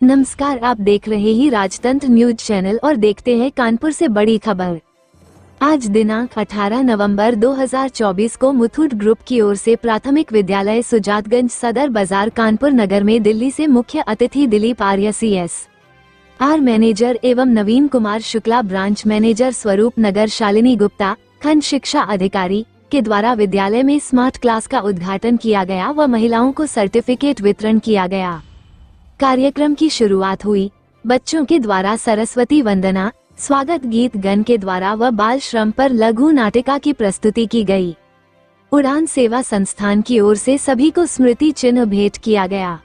नमस्कार, आप देख रहे ही राजतंत्र न्यूज चैनल और देखते हैं कानपुर से बड़ी खबर। आज दिनांक 18 नवंबर 2024 को मुथूट ग्रुप की ओर से प्राथमिक विद्यालय सुजातगंज सदर बाजार कानपुर नगर में दिल्ली से मुख्य अतिथि दिलीप आर्य CSR मैनेजर एवं नवीन कुमार शुक्ला ब्रांच मैनेजर स्वरूप नगर शालिनी गुप्ता खंड शिक्षा अधिकारी के द्वारा विद्यालय में स्मार्ट क्लास का उद्घाटन किया गया व महिलाओं को सर्टिफिकेट वितरण किया गया। कार्यक्रम की शुरुआत हुई बच्चों के द्वारा सरस्वती वंदना, स्वागत गीत गण के द्वारा व बाल श्रम पर लघु नाटिका की प्रस्तुति की गई। उड़ान सेवा संस्थान की ओर से सभी को स्मृति चिन्ह भेंट किया गया।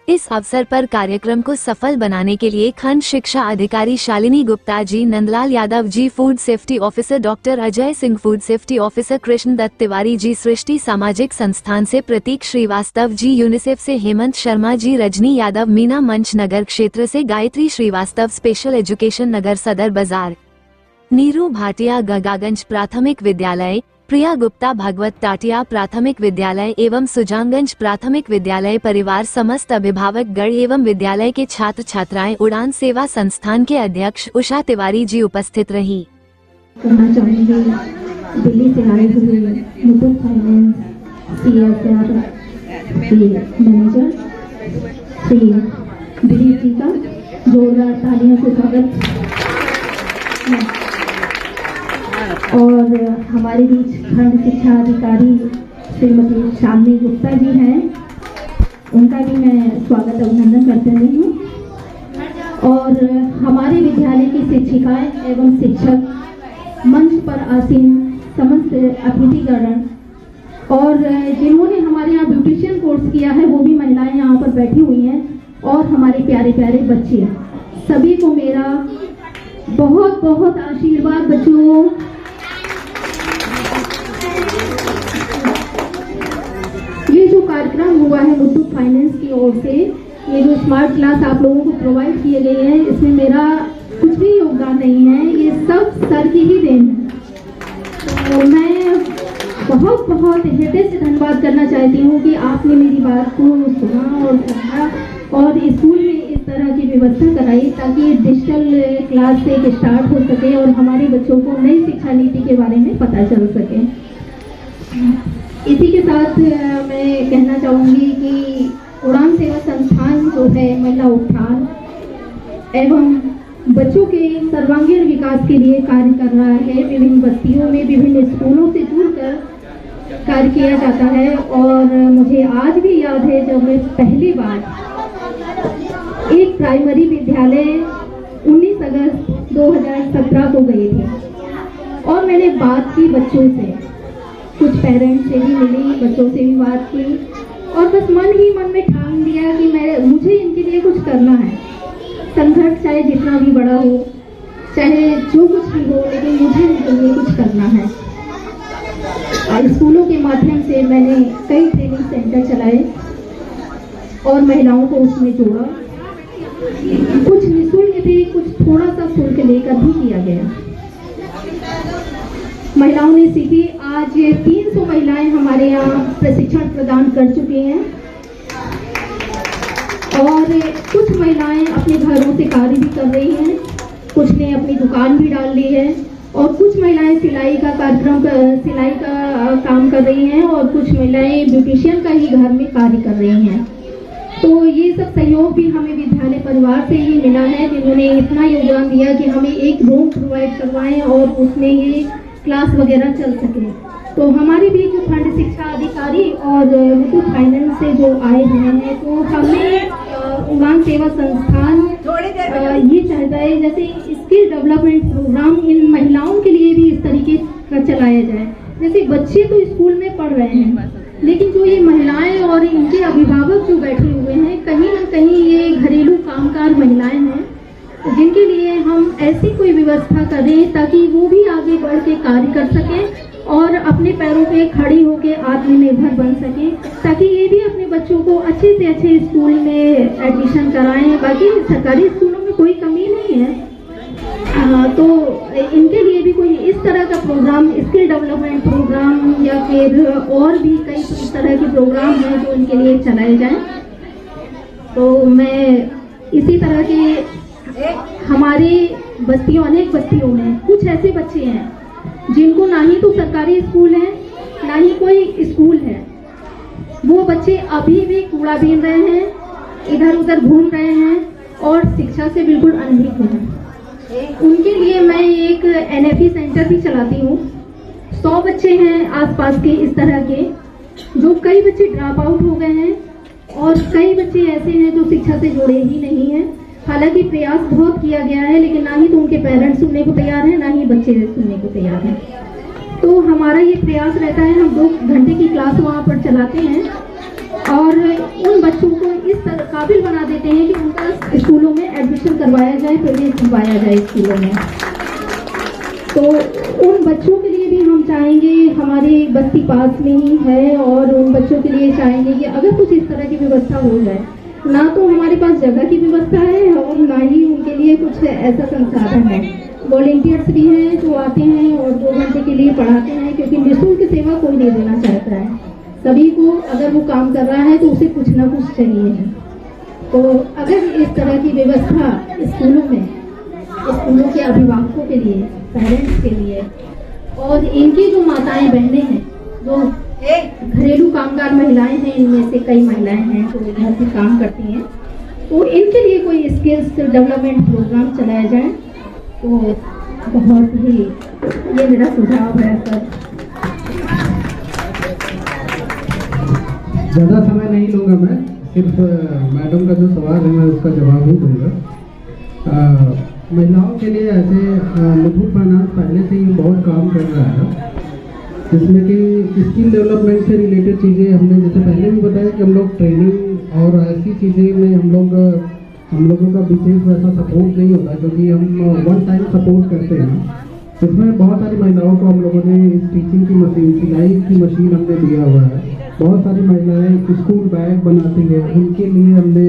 इस अवसर पर कार्यक्रम को सफल बनाने के लिए खंड शिक्षा अधिकारी Shalini Gupta ji, Nandlal Yadav ji, food safety officer doctor Ajay Singh, food safety officer Krishna Dutt Tiwari ji, सृष्टि सामाजिक संस्थान से प्रतीक श्रीवास्तव जी, यूनिसेफ से हेमंत शर्मा जी, रजनी यादव, मीना मंच नगर क्षेत्र से गायत्री श्रीवास्तव, स्पेशल एजुकेशन नगर सदर बाजार, नीरू भाटिया गगागंज प्राथमिक विद्यालय, प्रिया गुप्ता भागवत टाटिया प्राथमिक विद्यालय एवं सुजानगंज प्राथमिक विद्यालय परिवार, समस्त अभिभावक गण एवं विद्यालय के छात्र छात्राएं, उड़ान सेवा संस्थान के अध्यक्ष उषा तिवारी जी उपस्थित रही। करना चाहूँगी दिल्ली से आए हुए मुथूट फाइनेंस CSR के मैनेजर श्री दिलीप जी का जोरदार तालियों से स्वागत। और हमारे बीच खंड शिक्षा अधिकारी श्रीमती शालिनी गुप्ता जी हैं, उनका भी मैं स्वागत अभिनंदन करते हूँ। और हमारे विद्यालय की शिक्षिकाएं एवं शिक्षक, मंच पर आसीन समस्त अतिथिगण और जिन्होंने हमारे यहाँ ब्यूटिशियन कोर्स किया है वो भी महिलाएं यहाँ पर बैठी हुई हैं, और हमारे प्यारे प्यारे बच्चे, सभी को मेरा बहुत बहुत आशीर्वाद। बच्चों, ये जो कार्यक्रम हुआ है मुथूट फाइनेंस की ओर से, ये जो स्मार्ट क्लास आप लोगों को प्रोवाइड किए गए हैं, इसमें मेरा कुछ भी योगदान नहीं है, ये सब सर की ही देन है। तो मैं बहुत बहुत हृदय से धन्यवाद करना चाहती हूँ कि आपने मेरी बात को सुना और समझा और स्कूल में इस तरह की व्यवस्था कराई ताकि डिजिटल क्लास से एक स्टार्ट हो सके और हमारे बच्चों को नई शिक्षा नीति के बारे में पता चल सके। इसी के साथ मैं कहना चाहूँगी कि उड़ान सेवा संस्थान जो है महिला उत्थान एवं बच्चों के सर्वांगीण विकास के लिए कार्य कर रहा है। विभिन्न बस्तियों में विभिन्न स्कूलों से जुड़कर कार्य किया जाता है। और मुझे आज भी याद है जब मैं पहली बार एक प्राइमरी विद्यालय 19 अगस्त 2017 को गई थी और मैंने बात की बच्चों से, कुछ पेरेंट्स से भी मिली, बच्चों से भी बात की और बस मन ही मन में ठान लिया कि मुझे इनके लिए कुछ करना है। संघर्ष चाहे जितना भी बड़ा हो, चाहे जो कुछ भी हो, लेकिन मुझे इनके लिए कुछ करना है। स्कूलों के माध्यम से मैंने कई ट्रेनिंग सेंटर चलाए और महिलाओं को उसमें जोड़ा। कुछ निःशुल्क थे, कुछ थोड़ा सा शुल्क लेकर भी किया गया। महिलाओं ने सीखी। आज 300 महिलाएं हमारे यहाँ प्रशिक्षण प्रदान कर चुकी हैं और कुछ महिलाएं अपने घरों से कार्य भी कर रही हैं, कुछ ने अपनी दुकान भी डाल ली है और कुछ महिलाएं सिलाई का काम कर रही हैं और कुछ महिलाएं ब्यूटिशियन का ही घर में कार्य कर रही हैं। तो ये सब सहयोग भी हमें विद्यालय परिवार से ही मिला है, जिन्होंने इतना योगदान दिया कि हमें एक रूम प्रोवाइड करवाएं और उसमें ये क्लास वगैरह चल सके। तो हमारे भी जो खंड शिक्षा अधिकारी और मुथूट फाइनेंस से जो आए हुए हैं, तो हमें उड़ान सेवा संस्थान ये चाहता है जैसे स्किल डेवलपमेंट प्रोग्राम इन महिलाओं के लिए भी इस तरीके का चलाया जाए। जैसे बच्चे तो स्कूल में पढ़ रहे हैं, लेकिन जो ये महिलाएं और इनके अभिभावक जो बैठे हुए हैं, कहीं ना कहीं ये घरेलू कामकाज महिलाएं हैं, जिनके लिए हम ऐसी कोई व्यवस्था करें ताकि वो भी आगे बढ़ के कार्य कर सकें और अपने पैरों पे खड़ी होकर आत्मनिर्भर बन सकें, ताकि ये भी अपने बच्चों को अच्छे से अच्छे स्कूल में एडमिशन कराएं। बाकी सरकारी स्कूलों में कोई कमी नहीं है, तो इनके लिए भी कोई इस तरह का प्रोग्राम, स्किल डेवलपमेंट प्रोग्राम या फिर और भी कई तरह के प्रोग्राम हैं जो इनके लिए चलाए जाएं। तो मैं इसी तरह के हमारे बस्तियों, अनेक बस्तियों में कुछ ऐसे बच्चे हैं जिनको ना ही तो सरकारी स्कूल है ना ही कोई स्कूल है। वो बच्चे अभी भी कूड़ा बीन रहे हैं, इधर उधर घूम रहे हैं और शिक्षा से बिल्कुल अनभिज्ञ हैं। उनके लिए मैं एक NFE सेंटर भी चलाती हूँ। 100 बच्चे हैं आसपास के इस तरह के, जो कई बच्चे ड्रॉप आउट हो गए हैं और कई बच्चे ऐसे हैं जो शिक्षा से जुड़े ही नहीं हैं। हालांकि प्रयास बहुत किया गया है, लेकिन ना ही तो उनके पेरेंट्स सुनने को तैयार हैं, ना ही बच्चे सुनने को तैयार हैं। तो हमारा ये प्रयास रहता है, हम 2 घंटे की क्लास वहाँ पर चलाते हैं और उन बच्चों को इस तरह काबिल बना देते हैं कि उनका स्कूलों में एडमिशन करवाया जाए, प्रवेश दिलवाया जाए स्कूलों में। तो उन बच्चों के लिए भी हम चाहेंगे, हमारी बस्ती पास में ही है, और उन बच्चों के लिए चाहेंगे कि अगर कुछ इस तरह की व्यवस्था हो जाए। ना तो हमारे पास जगह की व्यवस्था है और ना ही उनके लिए कुछ ऐसा संसाधन है। वॉलेंटियर्स भी हैं जो आते हैं और 2 घंटे के लिए पढ़ाते हैं, क्योंकि निःशुल्क सेवा कोई नहीं देना चाहता है। सभी को अगर वो काम कर रहा है तो उसे कुछ ना कुछ चाहिए है। तो अगर इस तरह की व्यवस्था स्कूलों में, स्कूलों के अभिभावकों के लिए, पेरेंट्स के लिए, और इनकी जो माताएं बहनें हैं, जो घरेलू कामगार महिलाएं हैं, इनमें से कई महिलाएं हैं जो घर से काम करती हैं, तो इनके लिए कोई स्किल्स डेवलपमेंट प्रोग्राम चलाया जाए तो बहुत ही, ये मेरा सुझाव है सर। ज़्यादा समय नहीं लूँगा मैं, सिर्फ मैडम का जो सवाल है मैं उसका जवाब ही दूँगा। महिलाओं के लिए ऐसे मुथूट फाइनेंस पहले से ही बहुत काम कर रहा है, जिसमें कि स्किल डेवलपमेंट से रिलेटेड चीज़ें हमने जैसे पहले भी बताया कि हम लोग ट्रेनिंग और ऐसी चीज़ें में हम लोगों का विशेष वैसा सपोर्ट नहीं होता, क्योंकि हम 1 टाइम सपोर्ट करते हैं। इसमें बहुत सारी महिलाओं को हम लोगों ने स्टिचिंग की मशीन, सिलाई की मशीन हमने दिया हुआ है। बहुत सारी महिलाएं स्कूल बैग बनाती हैं, उनके लिए हमने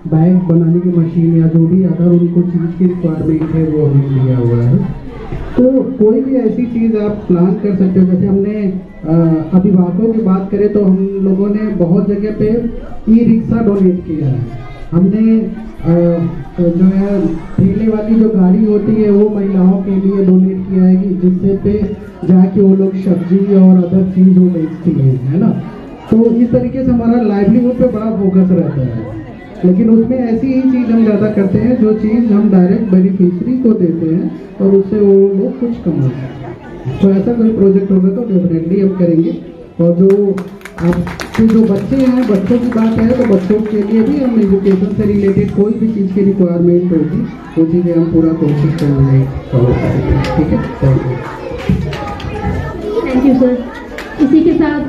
बैग बनाने की मशीन या जो भी अगर उनको चीज़ की रिक्वायरमेंट है वो हमने दिया हुआ है। तो कोई भी ऐसी चीज़ आप प्लान कर सकते हो। जैसे हमने अभिभावकों की बात करें तो हम लोगों ने बहुत जगह पे ई-रिक्शा डोनेट किया है। हमने जो है ठेले वाली जो गाड़ी होती है वो महिलाओं के लिए डोनेट किया है, कि जिससे पे जाके वो लोग सब्जी और अदर चीज़ वो बेचती है ना। तो इस तरीके से हमारा लाइवलीहुड पे बड़ा फोकस रहता है, लेकिन उसमें ऐसी ही चीज़ हम ज़्यादा करते हैं जो चीज़ हम डायरेक्ट बेनिफिशरी को देते हैं और उससे वो लोग कुछ कमाते हैं। तो ऐसा कोई प्रोजेक्ट होगा तो डेफिनेटली हम करेंगे। और जो आपके जो बच्चे हैं, बच्चों की बात है तो बच्चों के लिए भी हम एजुकेशन से रिलेटेड कोई भी चीज़ की रिक्वायरमेंट होगी वो चीज़ें हम पूरा कोशिश करेंगे कवर करेंगे। ठीक है, थैंक यू सर। इसी के साथ